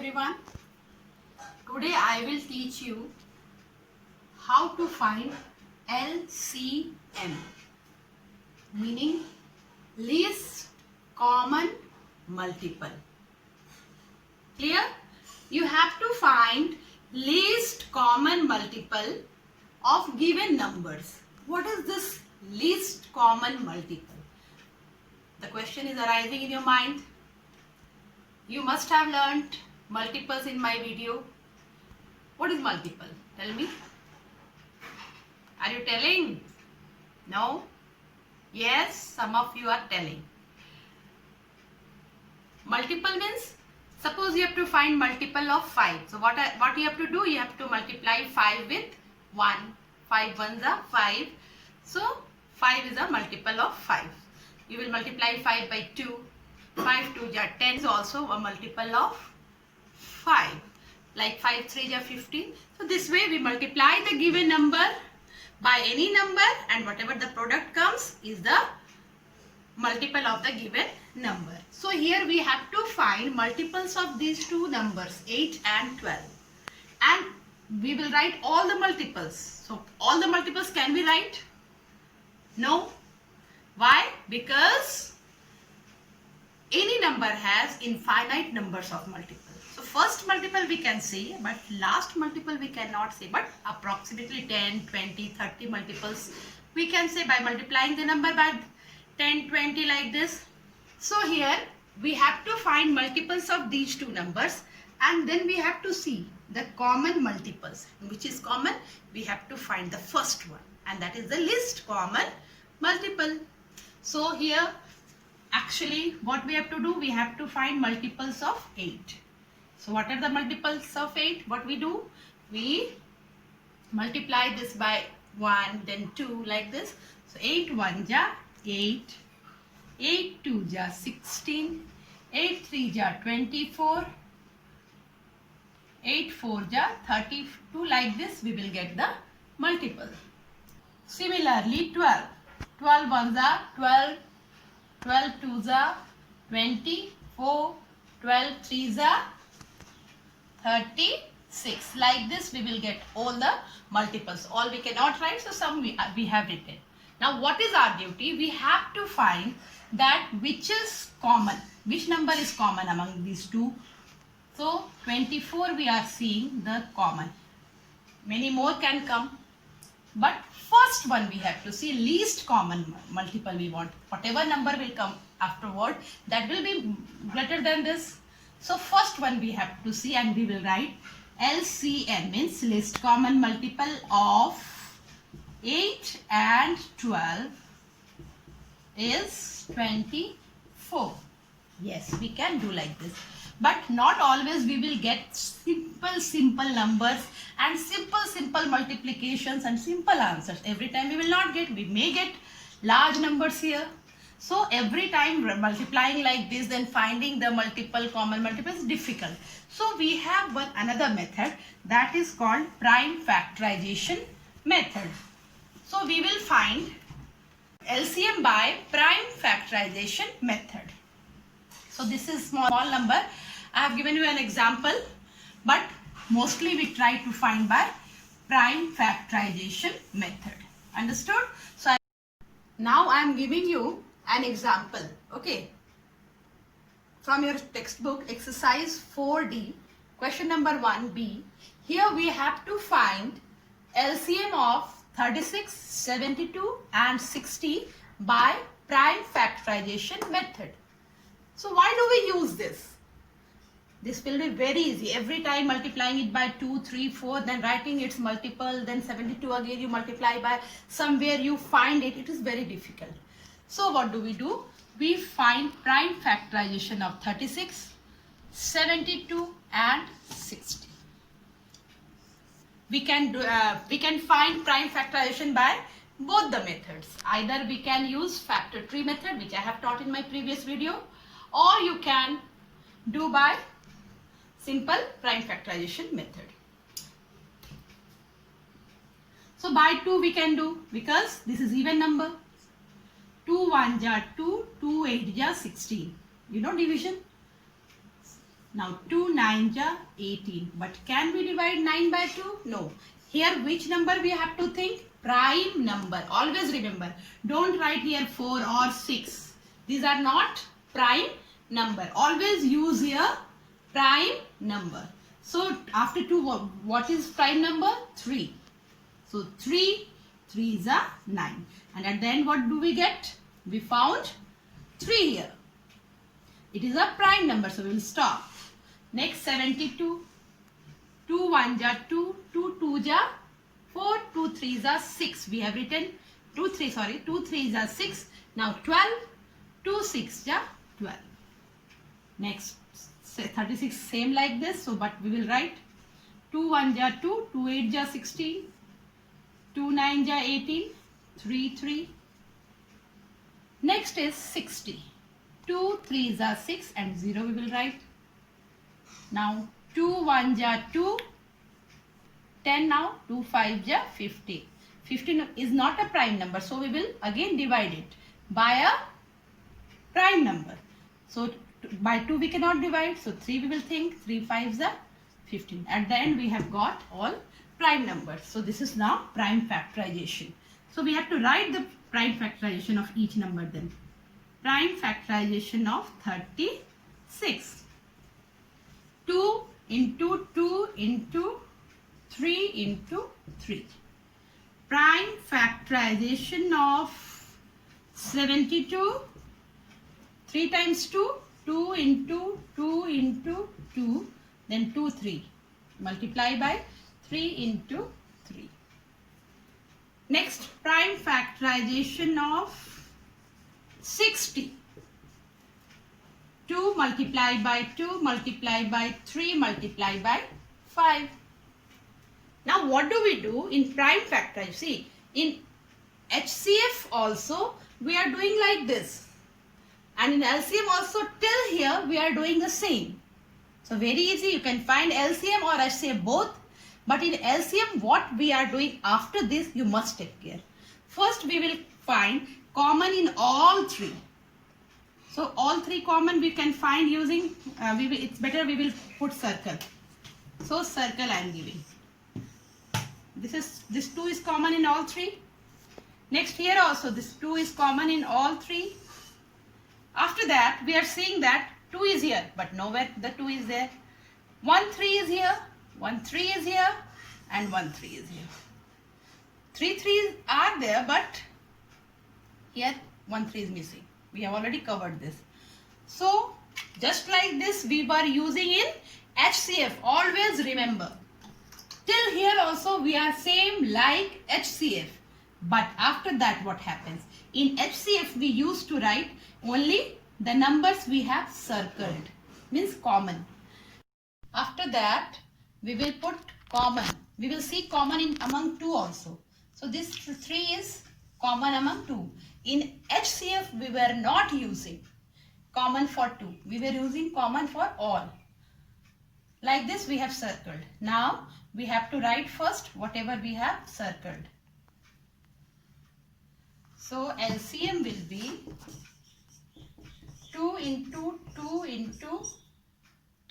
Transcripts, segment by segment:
everyone. Today I will teach you how to find LCM, meaning least common multiple. Clear? You have to find least common multiple of given numbers. What is this least common multiple? The question is arising in your mind. You must have learnt multiples in my video. What is multiple? Tell me. Are you telling? No? Yes, some of you are telling. Multiple means, suppose you have to find multiple of 5. So what you have to do? You have to multiply 5 with 1. 5 ones are 5. So 5 is a multiple of 5. You will multiply 5 by 2. 5 2 are 10 is also a multiple of 5. Like 5 3 are 15. So this way we multiply the given number by any number, and whatever the product comes is the multiple of the given number. So here we have to find multiples of these two numbers, 8 and 12. And we will write all the multiples. So all the multiples can we write? No. Why? Because any number has infinite numbers of multiples. So first multiple we can say, but last multiple we cannot say. But approximately 10, 20, 30 multiples we can say by multiplying the number by 10, 20 like this. So here we have to find multiples of these two numbers, and then we have to see the common multiples. Which is common? We have to find the first one, and that is the least common multiple. So here actually what we have to do, we have to find multiples of 8. So what are the multiples of 8? What we do? We multiply this by 1, then 2 like this. So 8 1 ja 8, 8 2 ja 16, 8 3 ja 24, 8 4 ja 32 like this we will get the multiple. Similarly 12, 12 1 ja 12, 12 2 are 24, 12 3 are 36. Like this we will get all the multiples. All we cannot write, so some we have written. Now what is our duty? We have to find that which is common. Which number is common among these two? So 24 we are seeing the common. Many more can come. But first one we have to see, least common multiple we want. Whatever number will come afterward, that will be greater than this. So first one we have to see, and we will write LCM, means least common multiple of 8 and 12 is 24. Yes, we can do like this. But not always we will get simple numbers and simple multiplications and simple answers. Every time we will not get, we may get large numbers here. So every time multiplying like this, then finding the multiple common multiple is difficult. So we have another method that is called prime factorization method. So we will find LCM by prime factorization method. So this is small number. I have given you an example, but mostly we try to find by prime factorization method. Understood? So now I am giving you an example. Okay. From your textbook, exercise 4D, question number 1B. Here we have to find LCM of 36, 72 and 60 by prime factorization method. So why do we use this? This will be very easy. Every time multiplying it by 2, 3, 4, then writing its multiple, then 72 again you multiply by somewhere you find it. It is very difficult. So what do? We find prime factorization of 36, 72 and 60. We can find prime factorization by both the methods. Either we can use factor tree method, which I have taught in my previous video, or you can do by simple prime factorization method. So by 2 we can do, because this is even number. 2 1 ja 2, 2 8 ja 16. You know division. Now 2 9s are 18. But can we divide 9 by 2? No. Here which number we have to think? Prime number. Always remember. Don't write here 4 or 6. These are not prime number. Always use here prime number. So after 2, what is prime number? 3. So 3 3s are 9. And at the end what do we get? We found 3 here. It is a prime number, so we will stop. Next 72. 2 1s are 2, 2 2s are 4, 2 3s are 6. We have written 2 3s are 6. Now 12, 2 6s are 12. Next 36, same like this. So but we will write 2 1s are 2, 2 8s are 16, 2 9s are 18, 3 3. Next is 60. 2 3s are 6 and 0 we will write. Now 2 1s are 2, 10 now, 2 5s are 50. 15 is not a prime number, so we will again divide it by a prime number. So by 2 we cannot divide, so 3 we will think, 3 5s are 15. At the end we have got all prime numbers. So this is now prime factorization. So we have to write the prime factorization of each number then. Prime factorization of 36. 2 into 2 into 3 into 3. Prime factorization of 72. 3 times 2. 2 into 2 into 2. Then 2 3. Multiply by 3 into 3. Next, prime factorization of 60. 2 multiplied by 2 multiplied by 3 multiplied by 5. Now what do we do in prime factorization? See, in HCF also we are doing like this. And in LCM also till here we are doing the same. So very easy, you can find LCM or HCF both. But in LCM what we are doing after this you must take care. First we will find common in all 3. So all 3 common we can find using, it's better we will put circle. So circle I am giving. This 2 is common in all 3. Next here also this 2 is common in all 3. After that we are seeing that 2 is here but nowhere the 2 is there. 1 3 is here, 1 3 is here and 1 3 is here. 3 3s are there but here 1 3 is missing. We have already covered this. So just like this we were using in HCF. Always remember. Till here also we are same like HCF. But after that what happens? In HCF we used to write only the numbers we have circled. Means common. After that we will put common. We will see common in among 2 also. So this 3 is common among 2. In HCF we were not using common for 2. We were using common for all. Like this we have circled. Now we have to write first whatever we have circled. So LCM will be 2 into 2 into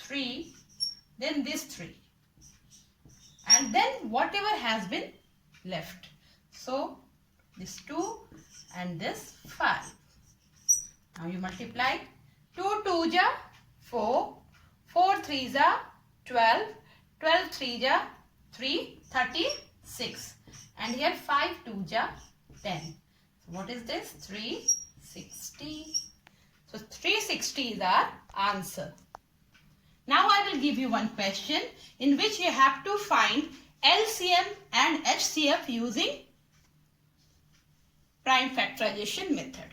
3, then this 3. And then whatever has been left. So this 2 and this 5. Now you multiply. 2 2s are 4, 4 3s are 12, 12 3s are 3, 36. And here 5 2s are 10. So what is this? 360. So 360 is our answer. Now I will give you one question in which you have to find LCM and HCF using prime factorization method.